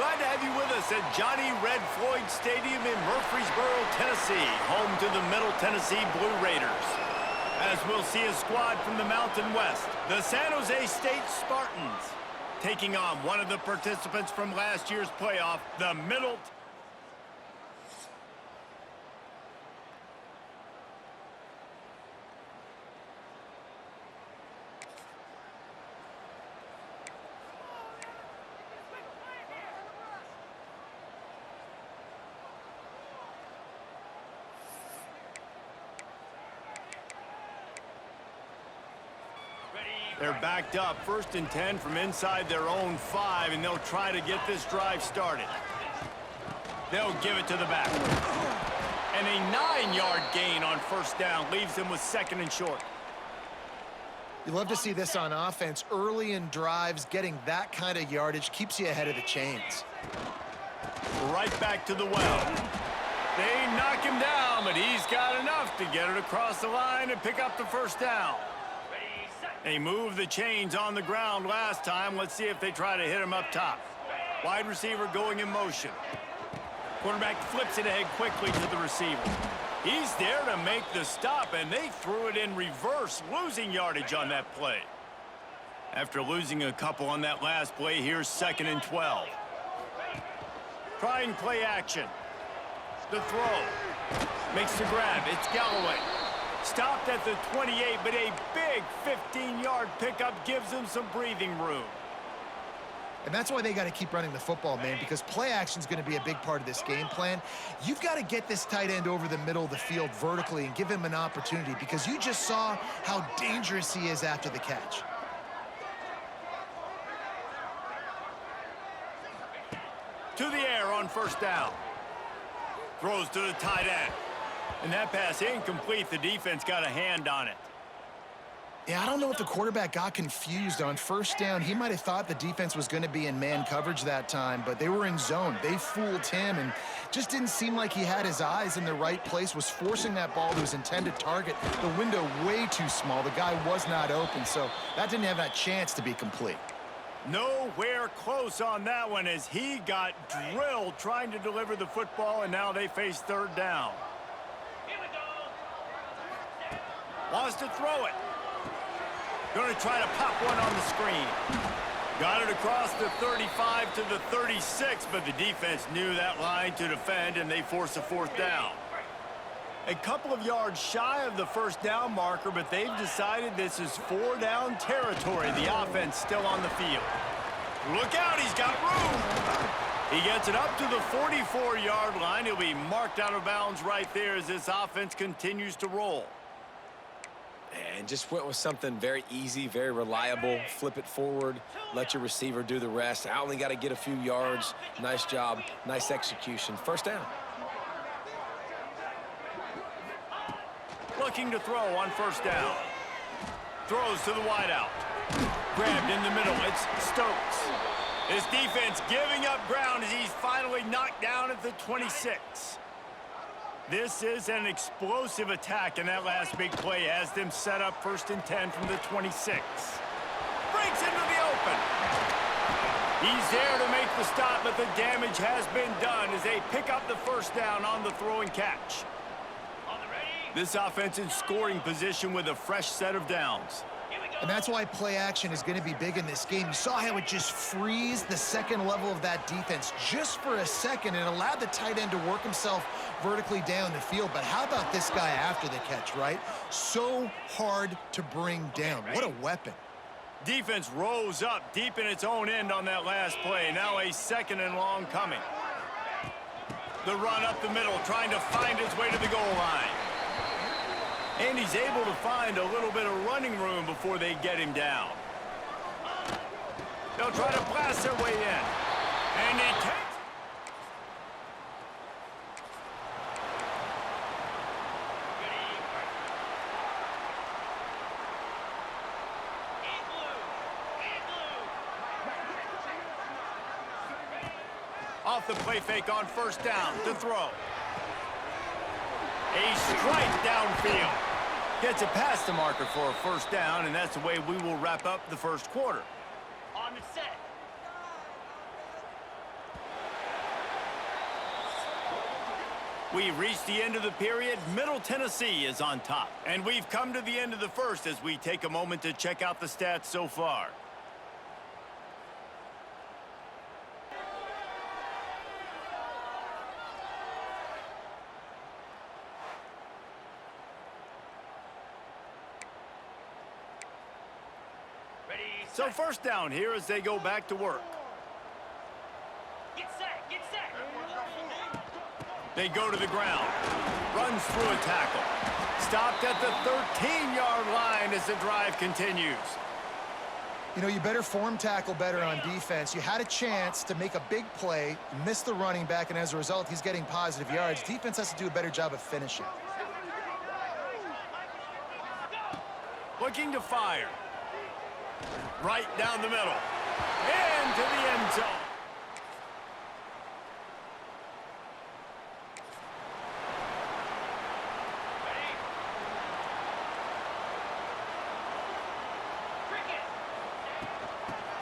Glad to have you with us at Johnny Red Floyd Stadium in Murfreesboro, Tennessee, home to the Middle Tennessee Blue Raiders. As we'll see a squad from the Mountain West, the San Jose State Spartans, taking on one of the participants from last year's playoff, the Middle. They're backed up, 1st and 10 from inside their own 5, and they'll try to get this drive started. They'll give it to the back. And a 9-yard gain on 1st down leaves them with 2nd and short. You love to see this on offense. Early in drives, getting that kind of yardage keeps you ahead of the chains. Right back to the well. They knock him down, but he's got enough to get it across the line and pick up the 1st down. They moved the chains on the ground last time. Let's see if they try to hit him up top. Wide receiver going in motion. Quarterback flips it ahead quickly to the receiver. He's there to make the stop, and they threw it in reverse, losing yardage on that play. After losing a couple on that last play, here's 2nd and 12. Trying play action. The throw. Makes the grab. It's Galloway. Stopped at the 28, but a big 15-yard pickup gives them some breathing room. And that's why they got to keep running the football, man, because play action is going to be a big part of this game plan. You've got to get this tight end over the middle of the field vertically and give him an opportunity, because you just saw how dangerous he is after the catch. To the air on 1st down. Throws to the tight end. And that pass incomplete. The defense got a hand on it. Yeah, I don't know if the quarterback got confused on 1st down. He might have thought the defense was going to be in man coverage that time, but they were in zone. They fooled him and just didn't seem like he had his eyes in the right place, was forcing that ball to his intended target. The window way too small. The guy was not open, so that didn't have that chance to be complete. Nowhere close on that one as he got drilled trying to deliver the football, and now they face 3rd down. Wants to throw it. Going to try to pop one on the screen. Got it across the 35 to the 36, but the defense knew that line to defend, and they force a 4th down. A couple of yards shy of the 1st down marker, but they've decided this is 4-down territory. The offense still on the field. Look out, he's got room. He gets it up to the 44-yard line. He'll be marked out of bounds right there as this offense continues to roll. And just went with something very easy, very reliable. Flip it forward, let your receiver do the rest. I only got to get a few yards. Nice job, nice execution. 1st down. Looking to throw on 1st down. Throws to the wideout. Grabbed in the middle. It's Stokes. His defense giving up ground as he's finally knocked down at the 26. This is an explosive attack, and that last big play has them set up 1st and 10 from the 26. Breaks into the open. He's there to make the stop, but the damage has been done as they pick up the 1st down on the throw and catch. This offense in scoring position with a fresh set of downs. And that's why play action is going to be big in this game. You saw how it just frees the 2nd level of that defense just for a second and allowed the tight end to work himself vertically down the field. But how about this guy after the catch, right? So hard to bring down. What a weapon. Defense rose up deep in its own end on that last play. Now a 2nd and long coming. The run up the middle, trying to find his way to the goal line. And he's able to find a little bit of running room before they get him down. They'll try to blast their way in. And he takes... Off the play fake on 1st down to throw. A strike downfield. Gets it past the marker for a 1st down, and that's the way we will wrap up the 1st quarter. On the set. We've reached the end of the period. Middle Tennessee is on top. And we've come to the end of the first as we take a moment to check out the stats so far. So first down here as they go back to work. Get set, get set. They go to the ground. Runs through a tackle. Stopped at the 13-yard line as the drive continues. You know, you better form tackle better on defense. You had a chance to make a big play, missed the running back, and as a result, he's getting positive yards. Defense has to do a better job of finishing. Looking to fire. Right down the middle. Into the end zone.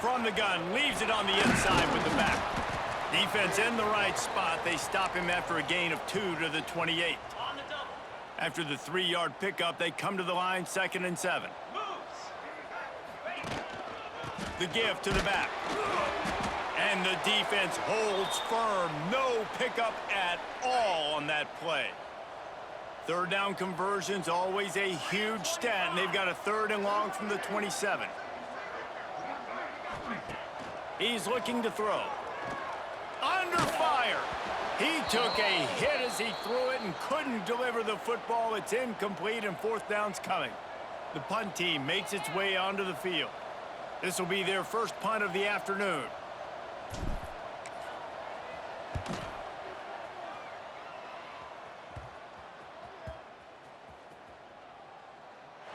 From the gun, leaves it on the inside with the back. Defense in the right spot. They stop him after a gain of 2 to the 28. On the double. After the 3-yard pickup, they come to the line, 2nd and 7. The give to the back. And the defense holds firm. No pickup at all on that play. Third down conversions, always a huge stat, and they've got a 3rd and long from the 27. He's looking to throw. Under fire. He took a hit as he threw it and couldn't deliver the football. It's incomplete and 4th down's coming. The punt team makes its way onto the field. This will be their first punt of the afternoon.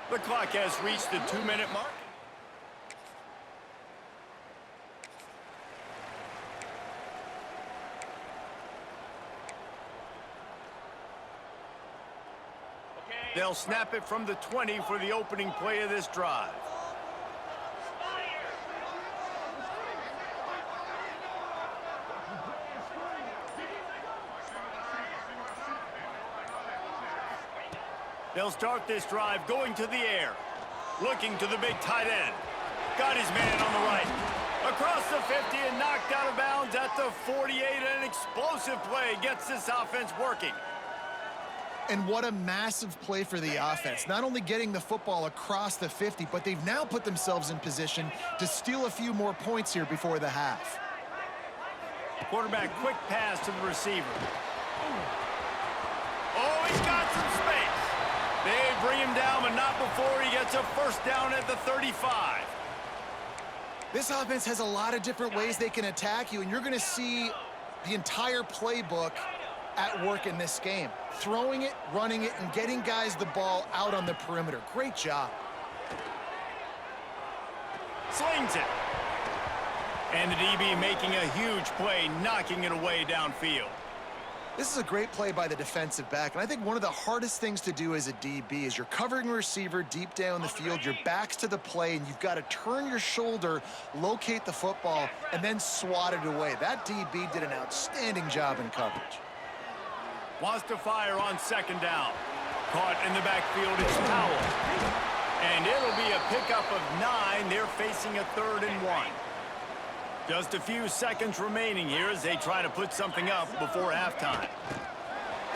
The clock has reached the 2-minute mark. They'll snap it from the 20 for the opening play of this drive. They'll start this drive going to the air. Looking to the big tight end. Got his man on the right. Across the 50 and knocked out of bounds at the 48. An explosive play gets this offense working. And what a massive play for the offense. Not only getting the football across the 50, but they've now put themselves in position to steal a few more points here before the half. Quarterback quick pass to the receiver. Oh, he's got some space. They bring him down, but not before he gets a 1st down at the 35. This offense has a lot of different ways they can attack you, and you're going to see the entire playbook at work in this game. Throwing it, running it, and getting guys the ball out on the perimeter. Great job. Slings it. And the DB making a huge play, knocking it away downfield. This is a great play by the defensive back, and I think one of the hardest things to do as a DB is you're covering a receiver deep down the field, your back's to the play, and you've got to turn your shoulder, locate the football, and then swat it away. That DB did an outstanding job in coverage. Wants to fire on 2nd down. Caught in the backfield, it's Powell. And it'll be a pickup of 9. They're facing a 3rd and 1. Just a few seconds remaining here as they try to put something up before halftime.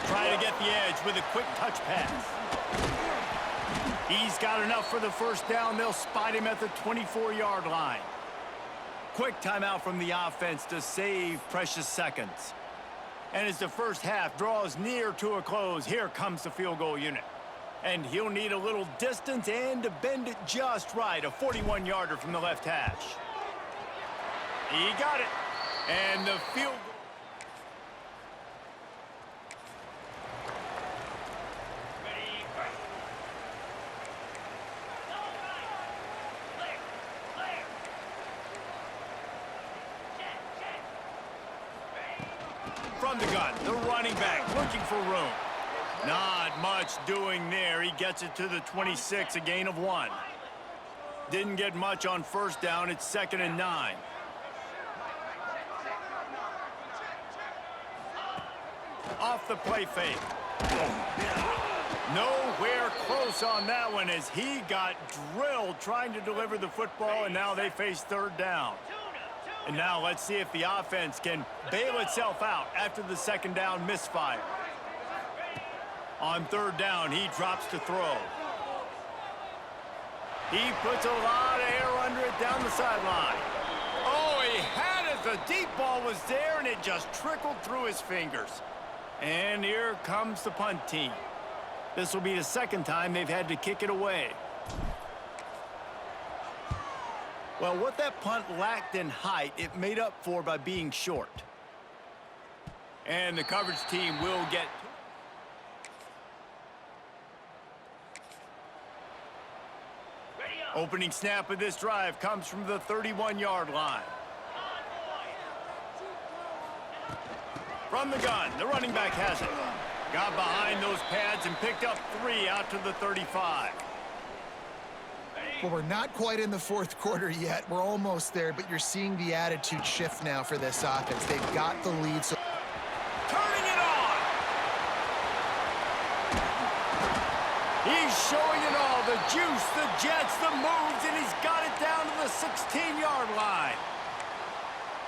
Try to get the edge with a quick touch pass. He's got enough for the 1st down. They'll spot him at the 24-yard line. Quick timeout from the offense to save precious seconds. And as the first half draws near to a close, here comes the field goal unit. And he'll need a little distance and to bend it just right. A 41-yarder from the left hash. He got it. And the field goal. From the gun, the running back looking for room. Not much doing there. He gets it to the 26, a gain of 1. Didn't get much on 1st down. It's 2nd and 9. Off the play fake. Nowhere close on that one as he got drilled trying to deliver the football, and now they face third down. And now let's see if the offense can bail itself out after the second down misfire. On third down, he drops to throw. He puts a lot of air under it down the sideline. Oh, he had it. The deep ball was there, and it just trickled through his fingers. And here comes the punt team. This will be the second time they've had to kick it away. Well, what that punt lacked in height, it made up for by being short. And the coverage team will get... Opening snap of this drive comes from the 31-yard line. From the gun, the running back has it. Got behind those pads and picked up 3 out to the 35. Well, we're not quite in the fourth quarter yet. We're almost there, but you're seeing the attitude shift now for this offense. They've got the lead. So turning it on. He's showing it all. The juice, the jets, the moves, and he's got it down to the 16-yard line.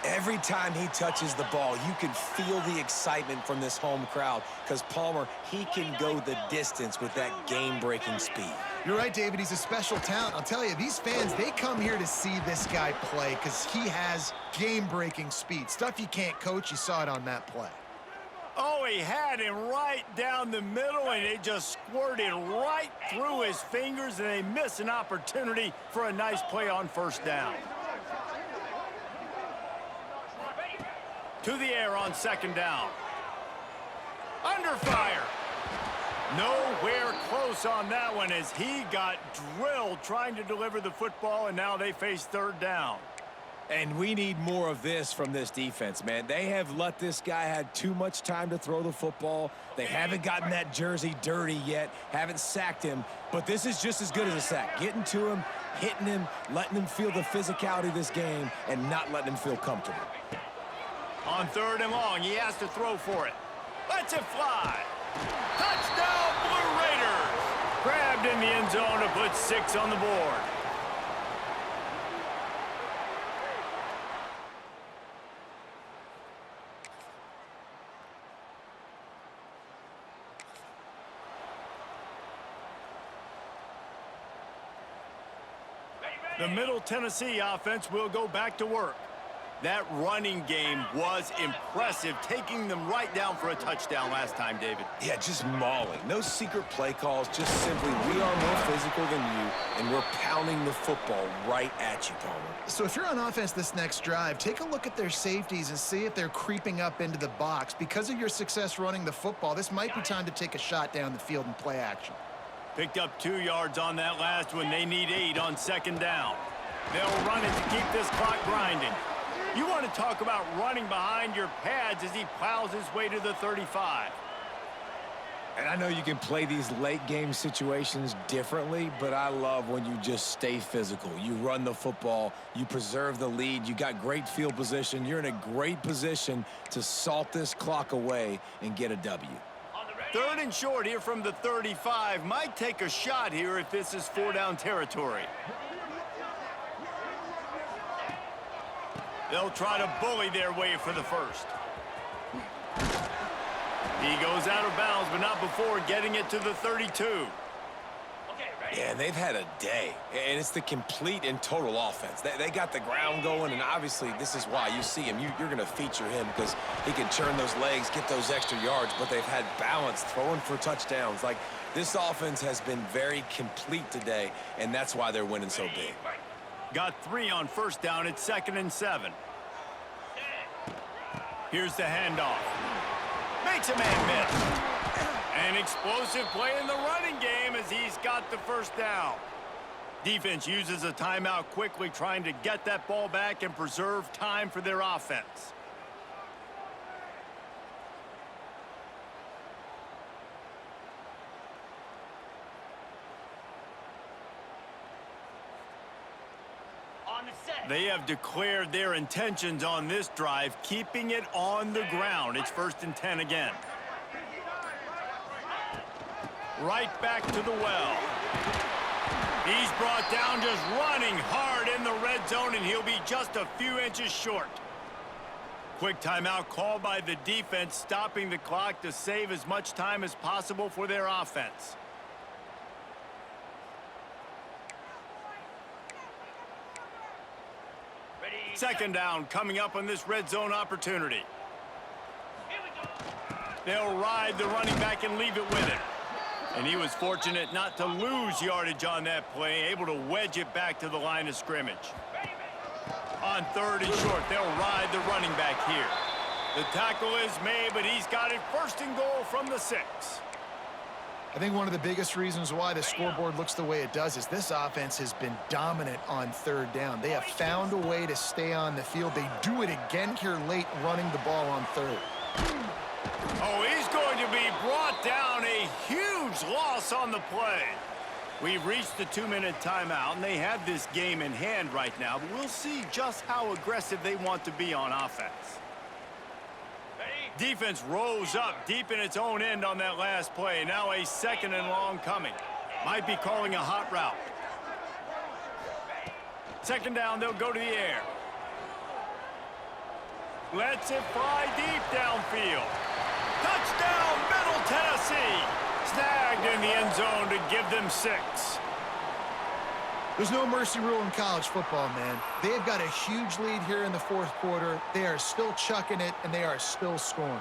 Every time he touches the ball, you can feel the excitement from this home crowd because Palmer, he can go the distance with that game-breaking speed. You're right, David. He's a special talent. I'll tell you, these fans, they come here to see this guy play because he has game-breaking speed. Stuff you can't coach. You saw it on that play. Oh, he had him right down the middle, and it just squirted right through his fingers, and they miss an opportunity for a nice play on first down. To the air on second down. Under fire. Nowhere close on that one as he got drilled trying to deliver the football, and now they face third down. And we need more of this from this defense, man. They have let this guy have too much time to throw the football. They haven't gotten that jersey dirty yet, haven't sacked him, but this is just as good as a sack. Getting to him, hitting him, letting him feel the physicality of this game, and not letting him feel comfortable. On third and long, he has to throw for it. Lets it fly. Touchdown, Blue Raiders! Grabbed in the end zone to put 6 on the board. The Middle Tennessee offense will go back to work. That running game was impressive, taking them right down for a touchdown last time, David. Yeah, just mauling. No secret play calls, just simply we are more physical than you, and we're pounding the football right at you, Palmer. So if you're on offense this next drive, take a look at their safeties and see if they're creeping up into the box. Because of your success running the football, this might be time to take a shot down the field and play action. Picked up 2 yards on that last one. They need 8 on second down. They'll run it to keep this clock grinding. You want to talk about running behind your pads as he plows his way to the 35. And I know you can play these late game situations differently, but I love when you just stay physical. You run the football, you preserve the lead, you got great field position, you're in a great position to salt this clock away and get a W. Third and short here from the 35. Might take a shot here if this is 4-down territory. They'll try to bully their way for the first. He goes out of bounds, but not before getting it to the 32. Yeah, they've had a day, and it's the complete and total offense. They got the ground going, and obviously this is why you see him. You're going to feature him because he can churn those legs, get those extra yards, but they've had balance, throwing for touchdowns. Like, this offense has been very complete today, and that's why they're winning so big. Got 3 on first down. It's 2nd and 7. Here's the handoff. Makes a man miss. An explosive play in the running game as he's got the first down. Defense uses a timeout quickly, trying to get that ball back and preserve time for their offense. They have declared their intentions on this drive, keeping it on the ground. It's 1st and 10 again. Right back to the well. He's brought down just running hard in the red zone, and he'll be just a few inches short. Quick timeout called by the defense, stopping the clock to save as much time as possible for their offense. Second down coming up on this red zone opportunity. Here we go. They'll ride the running back and leave it with him. And he was fortunate not to lose yardage on that play, able to wedge it back to the line of scrimmage. On third and short, they'll ride the running back here. The tackle is made, but he's got it first and goal from the 6. I think one of the biggest reasons why the scoreboard looks the way it does is this offense has been dominant on third down. They have found a way to stay on the field. They do it again here late, running the ball on third. Oh, he's going to be brought down. A huge loss on the play. We've reached the 2-minute timeout, and they have this game in hand right now, but we'll see just how aggressive they want to be on offense. Defense rose up deep in its own end on that last play. Now a second and long coming. Might be calling a hot route. Second down, they'll go to the air. Lets it fly deep downfield. Touchdown, Middle Tennessee. Snagged in the end zone to give them 6. There's no mercy rule in college football, man. They've got a huge lead here in the fourth quarter. They are still chucking it, and they are still scoring.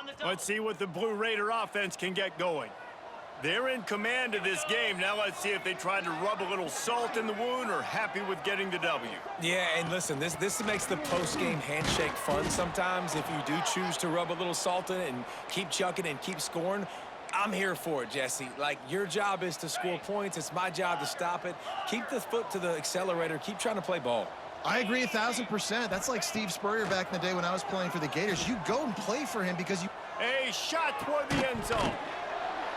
on the double. Let's see what the Blue Raider offense can get going. They're in command of this game. Now let's see if they try to rub a little salt in the wound or happy with getting the W. Yeah, and listen, this makes the post-game handshake fun sometimes if you do choose to rub a little salt in it and keep chucking and keep scoring. I'm here for it, Jesse. Like, your job is to score points. It's my job to stop it. Keep the foot to the accelerator. Keep trying to play ball. I agree 1,000%. That's like Steve Spurrier back in the day when I was playing for the Gators. You go and play for him because you... A shot toward the end zone.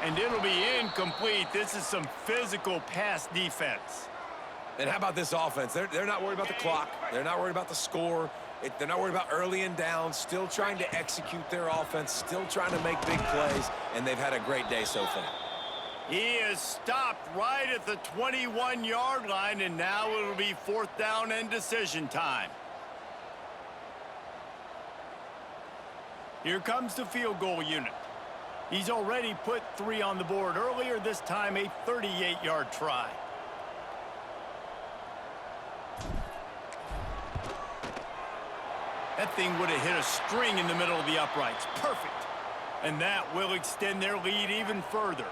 And it'll be incomplete. This is some physical pass defense. And how about this offense? They're not worried about the clock. They're not worried about the score. They're not worried about early and down. Still trying to execute their offense. Still trying to make big plays. And they've had a great day so far. He is stopped right at the 21-yard line, and now it'll be 4th down and decision time. Here comes the field goal unit. He's already put 3 on the board earlier, this time a 38-yard try. That thing would have hit a string in the middle of the uprights. Perfect. And that will extend their lead even further.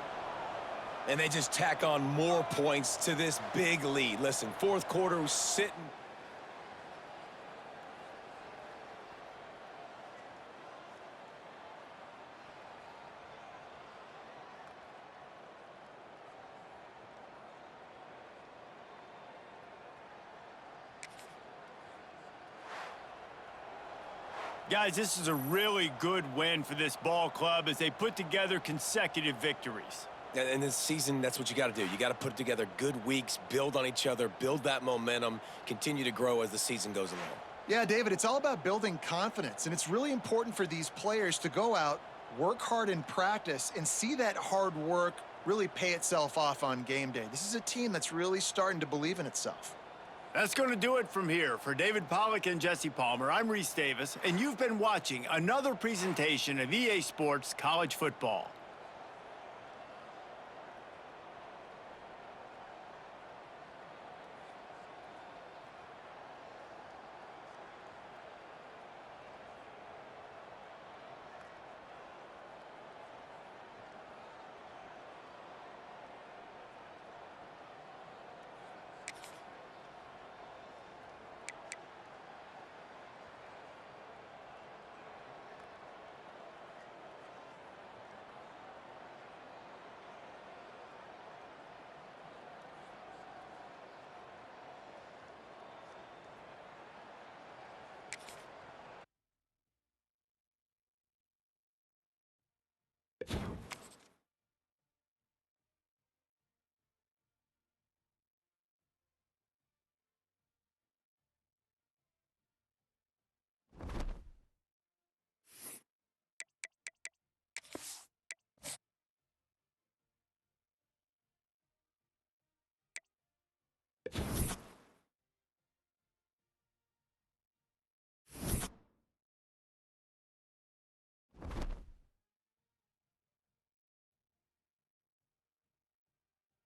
And they just tack on more points to this big lead. Listen, 4th quarter was sitting. Guys, this is a really good win for this ball club as they put together consecutive victories. And this season, that's what you got to do. You got to put together good weeks, build on each other, build that momentum, continue to grow as the season goes along. Yeah, David, it's all about building confidence, and it's really important for these players to go out, work hard in practice, and see that hard work really pay itself off on game day. This is a team that's really starting to believe in itself. That's going to do it from here. For David Pollack and Jesse Palmer, I'm Reese Davis, and you've been watching another presentation of EA Sports College Football.